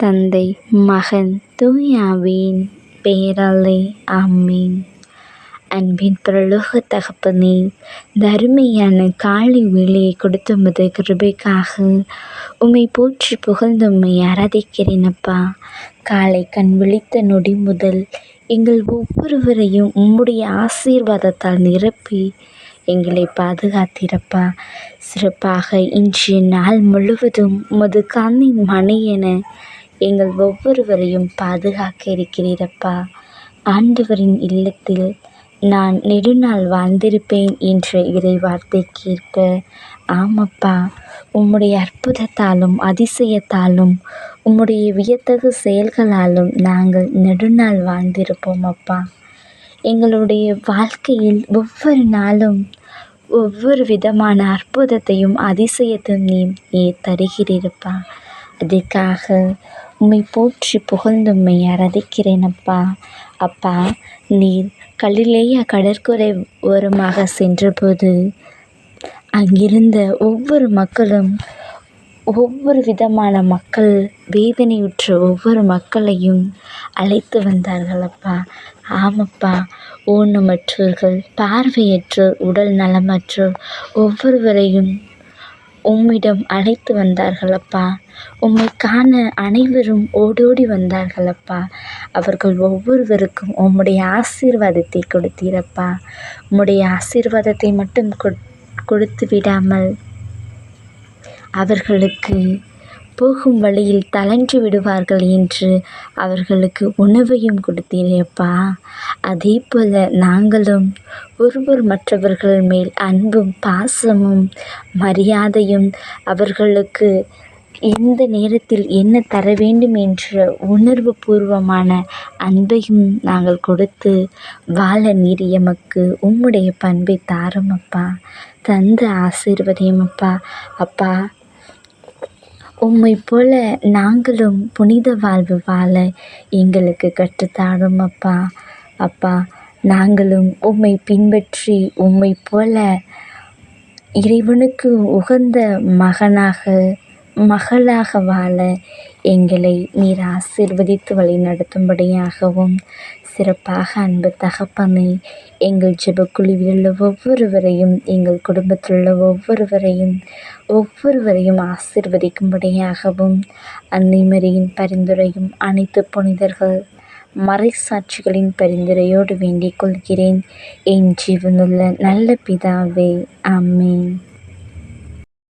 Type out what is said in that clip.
தந்தை, மகன், தூய ஆவியின் பெயராலே ஆமென். அன்பின் பரலோக தகப்பனே, இந்த அருமையான காலை வேளையை கொடுத்த உமது கிருபைக்காக உம்மை போற்றி புகழ்ந்து உம்மை ஆராதிக்கிறேன் அப்பா. காலை கண் விழித்த நொடி முதல் எங்கள் ஒவ்வொருவரையும் உம்முடைய ஆசீர்வாதத்தால் நிரப்பி எங்களை பாதுகாத்திரப்பா. சிறப்பாக இன்றைய நாள் முழுவதும் உமது கண்ணின் மணி என எங்கள் ஒவ்வொருவரையும் பாதுகாக்க இருக்கிறீரப்பா. ஆண்டவரின் இல்லத்தில் நான் நெடுநாள் வாழ்ந்திருப்பேன் என்ற இறை வார்த்தைக்கேற்ப ஆமப்பா, உம்முடைய அற்புதத்தாலும் அதிசயத்தாலும் உம்முடைய வியத்தகு செயல்களாலும் நாங்கள் நெடுநாள் வாழ்ந்திருப்போம் அப்பா. எங்களுடைய வாழ்க்கையில் ஒவ்வொரு நாளும் ஒவ்வொரு விதமான அற்புதத்தையும் அதிசயத்தையும் நீர் தருகிறீரப்பா. அதற்காக உம்மை போற்றி புகழ்ந்து உம்மை ஆராதிக்கிறேன் அப்பா. அப்பா, நீர் கலிலேயா கடற்கரை ஓரமாக சென்றபோது அங்கிருந்த ஒவ்வொரு மக்களும் ஒவ்வொரு விதமான மக்கள் வேதனையுற்ற ஒவ்வொரு மக்களையும் அழைத்து வந்தார்கள் அப்பா. ஆமப்பா, ஊனமற்றோர்கள், பார்வையற்றோர், உடல் நலமற்றோர் ஒவ்வொருவரையும் உம்மிடம் அழைத்து வந்தார்களப்பா. உம்மை காண அனைவரும் ஓடோடி வந்தார்களப்பா. அவர்கள் ஒவ்வொருவருக்கும் உம்முடைய ஆசீர்வாதத்தை கொடுத்தீரப்பா. உம்முடைய ஆசீர்வாதத்தை மட்டும் கொடுத்து விடாமல் அவர்களுக்கு போகும் வழியில் தளர்ந்து விடுவார்கள் என்று அவர்களுக்கு உணவையும் கொடுத்தீரப்பா. அதே போல நாங்களும் ஒருவர் மற்றவர்கள் மேல் அன்பும் பாசமும் மரியாதையும் அவர்களுக்கு எந்த நேரத்தில் என்ன தர வேண்டும் என்ற உணர்வு பூர்வமான அன்பையும் நாங்கள் கொடுத்து வாழ நீர் எமக்கு உம்முடைய பண்பை தாரும் அப்பா. தந்த ஆசீர்வதியும் அப்பா. அப்பா, உம்மை போல நாங்களும் புனித வாழ்வு வாழ எங்களுக்கு கற்றுத்தாரும் அப்பா. அப்பா, நாங்களும் உம்மை பின்பற்றி உம்மை போல இறைவனுக்கு உகந்த மகளாக வாழ எங்களை நீர் ஆசீர்வதித்து வழி நடத்தும்படியாகவும், சிறப்பாக அன்பு தகப்பனே, எங்கள் ஜெபக்குழுவில் உள்ள ஒவ்வொருவரையும், எங்கள் குடும்பத்தில் உள்ள ஒவ்வொருவரையும் ஆசீர்வதிக்கும்படியாகவும், அன்னை மரியின் பரிந்துரையும் அனைத்து புனிதர்கள் மறைசாட்சிகளின் பரிந்துரையோடு வேண்டிக் கொள்கிறேன். என் ஜீவனுள்ள நல்ல பிதாவே, ஆமென்.